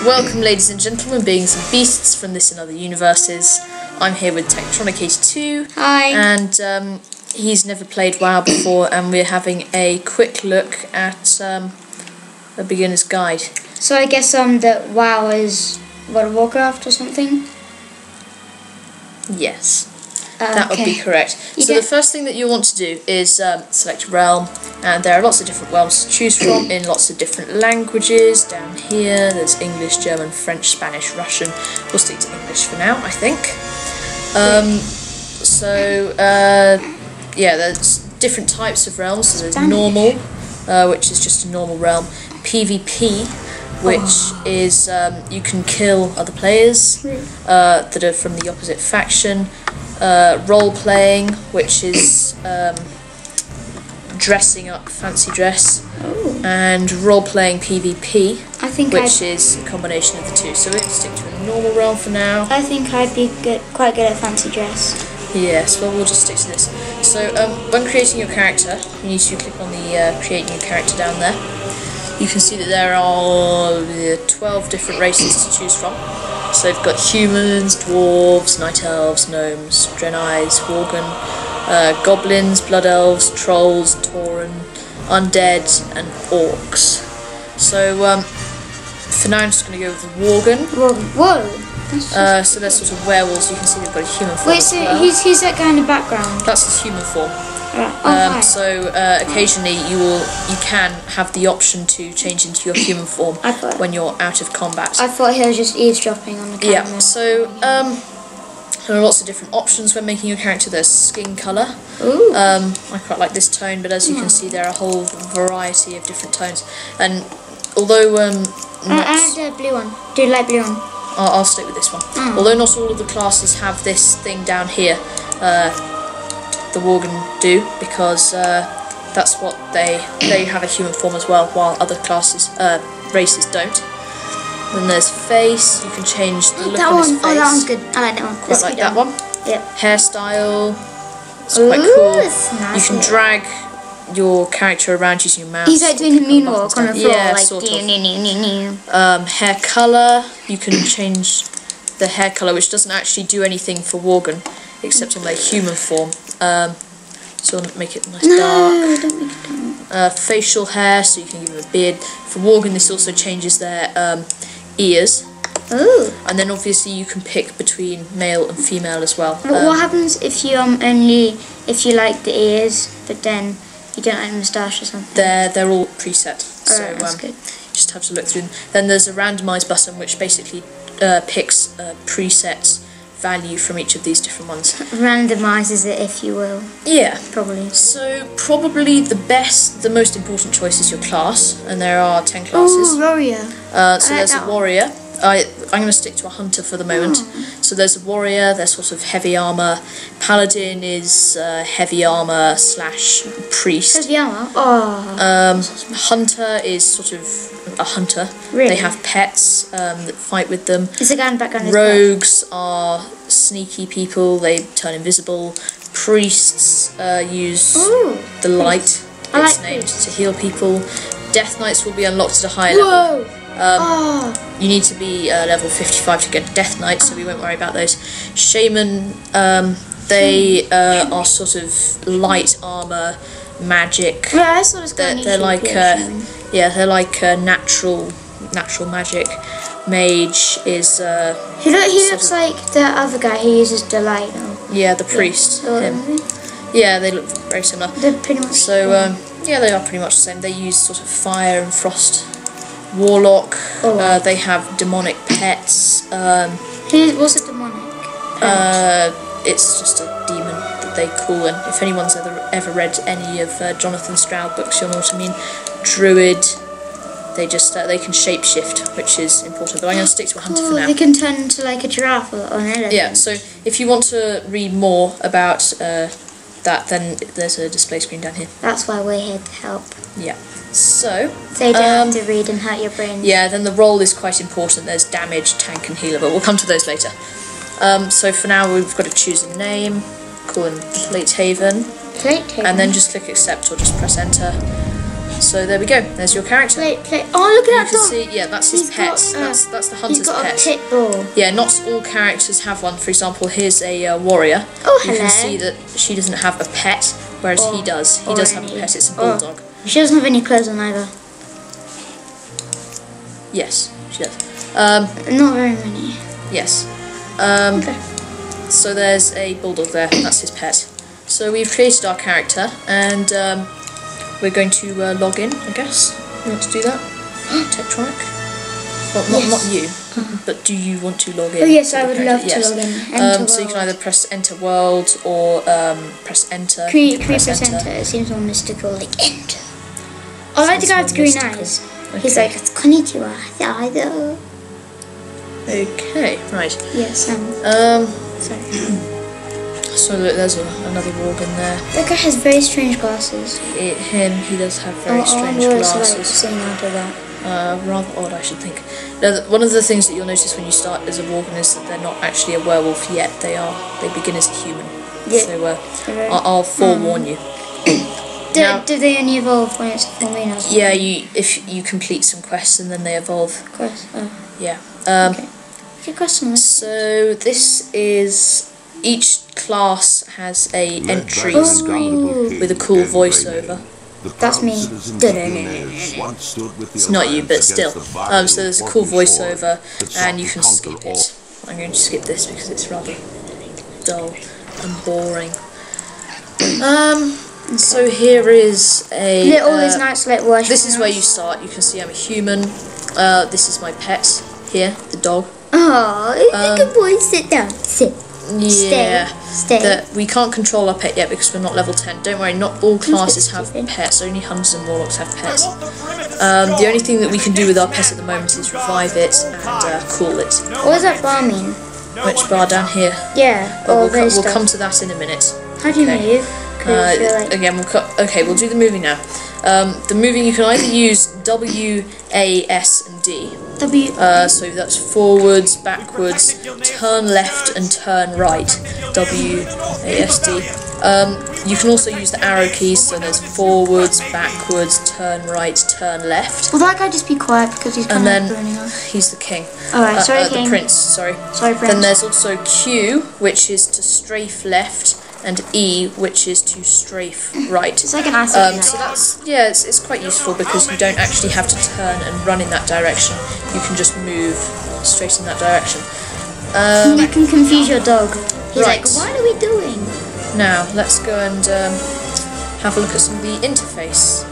Welcome, ladies and gentlemen, beings and beasts from this and other universes. I'm here with NT20. Hi. And he's never played WoW before, and we're having a quick look at a beginner's guide. So I guess that WoW is World of Warcraft or something? Yes. That would be correct. So the first thing that you want to do is select a realm, and there are lots of different realms to choose from in lots of different languages. Down here there's English, German, French, Spanish, Russian. We'll stick to English for now, I think. Yeah, there's different types of realms. So there's normal, which is just a normal realm. PvP, which is you can kill other players that are from the opposite faction. Role-playing, which is dressing up, fancy dress, and role-playing PvP, which is a combination of the two. So we'll stick to a normal realm for now. I think I'd be quite good at fancy dress. Yes, well, we'll just stick to this. So when creating your character, you need to click on the create new character down there. You can see that there are 12 different races to choose from. So they've got humans, dwarves, night elves, gnomes, Draenei, Worgen, goblins, blood elves, trolls, tauren, undead, and orcs. So for now I'm just going to go with the Worgen. Whoa! So they're sort of werewolves. You can see they've got a human form. Wait, so who's that guy in the background? That's his human form. So occasionally you can have the option to change into your human form when you're out of combat. I thought he was just eavesdropping on the camera. Yeah, so there are lots of different options when making your character. There's skin colour. Ooh. I quite like this tone, but as you can see there are a whole variety of different tones. And although I had the blue one. Do you like blue one? I'll stick with this one. Although not all of the classes have this thing down here, the Worgen do, because that's what they have a human form as well, while other classes races don't. Then there's face. You can change the look on his face. Oh, that one's good. I like that one. Quite like that one. Yeah. Hairstyle. It's quite cool. It's nice. You can drag your character around using your mouse. He's like doing a moonwalk on the floor, like sort of. Hair colour. You can change the hair colour, which doesn't actually do anything for Worgen, except in their human form. So I'll make it nice dark. Don't make it dark. Facial hair, so you can give them a beard. For Worgen, this also changes their ears. Ooh. And then obviously you can pick between male and female as well. But what happens if you if you like the ears, but then you don't like the moustache or something? They're all preset. So that's good. Just have to look through them. Then there's a randomise button which basically picks preset value from each of these different ones. Randomizes it, if you will. Yeah. Probably. So probably the most important choice is your class, and there are 10 classes. Ooh, warrior. So there's a warrior. I'm going to stick to a hunter for the moment. So there's a warrior, they're sort of heavy armour. Paladin is heavy armour / priest. Heavy armour? Oh. Hunter is sort of a hunter. Really? They have pets that fight with them. Is the guy in the background? Rogues are sneaky people, they turn invisible. Priests use the light, it's named, to heal people. Death Knights will be unlocked at a higher level. You need to be level 55 to get Death Knight, so we won't worry about those. Shaman, they are sort of light armor, magic. Yeah, I saw this guy. They're like they're like natural magic. Mage is he looks like the other guy who uses Delight. Yeah, the priest. Him. Yeah, they look very similar. They're pretty much. So yeah, they are pretty much the same. They use sort of fire and frost. Warlock. They have demonic pets. What's a demonic pet? It's just a demon that they call, and if anyone's ever read any of Jonathan Stroud books, you'll know what I mean. Druid. They just they can shapeshift, which is important. But I'm going to stick to a hunter for now. They can turn into like a giraffe or an elephant. Yeah. So if you want to read more about that, then there's a display screen down here. That's why we're here to help. Yeah. So you don't have to read and hurt your brain. Yeah, then the role is quite important. There's damage, tank and healer, but we'll come to those later. So for now we've got to choose a name, call him Platehaven, and then just click accept or just press enter. So there we go. There's your character. Play. Oh, look at that You can dog. see, yeah, that's his pet. That's the hunter's He's got pet. a pit bull. Yeah, not all characters have one. For example, here's a warrior. Oh, You hello. can see that she doesn't have a pet, whereas he does. He does have a pet. It's a bulldog. She doesn't have any clothes on either. Yes, she does. Not very many. Yes. Okay. So there's a bulldog there. That's his pet. So we've created our character, and we're going to log in, I guess. You want to do that? Tektronic? Well, not you, but do you want to log in? Oh yes, I the would character? love to log in. So you can either press enter world or press enter. Can you press enter? It seems more mystical, like enter. I like the guy with the green eyes. Okay. He's like, it's konnichiwa. Yeah, Okay, right. Yes, sorry. So look, there's another organ there. That guy has very strange glasses. He does have very strange Like glasses. seeing out of that. Rather odd, I should think. Now, one of the things that you'll notice when you start as a Worgen is that they're not actually a werewolf yet. They begin as a human. Yeah. So I'll forewarn you. Do they only evolve when it's full moon? Yeah, if you complete some quests and then they evolve. Of course. Oh. Yeah. Okay. Good question. So this is, each class has a entry screen with a cool voiceover. That's me. It's not you, but still. So there's a cool voiceover, and you can skip it. I'm going to skip this because it's rather dull and boring. So here is a. All these nights like worship. This is where you start. You can see I'm a human. This is my pet here, the dog. Oh, good boy. Sit down. Sit. Yeah, Stay. we can't control our pet yet because we're not level 10. Don't worry, not all classes have pets, only hunters and warlocks have pets. The only thing that we can do with our pet at the moment is revive it and cool it. What does that bar mean? Which bar down here? Yeah, But we'll come to that in a minute. How do you move? Again, we'll do the moving now. The moving, you can either use W, A, S, and D. So that's forwards, backwards, turn left, and turn right. W, A, S, D. You can also use the arrow keys, so there's forwards, backwards, turn right, turn left. Will that guy just be quiet because he's kind of burning us? He's the king. Alright, sorry, king. The prince, sorry. Sorry, prince. Then there's also Q, which is to strafe left, and E, which is to strafe right. It's like an acid. So that's, yeah, it's quite useful because you don't actually have to turn and run in that direction. You can just move straight in that direction. You can confuse your dog. He's right. like, what are we doing? Now let's go and have a look at some of the interface.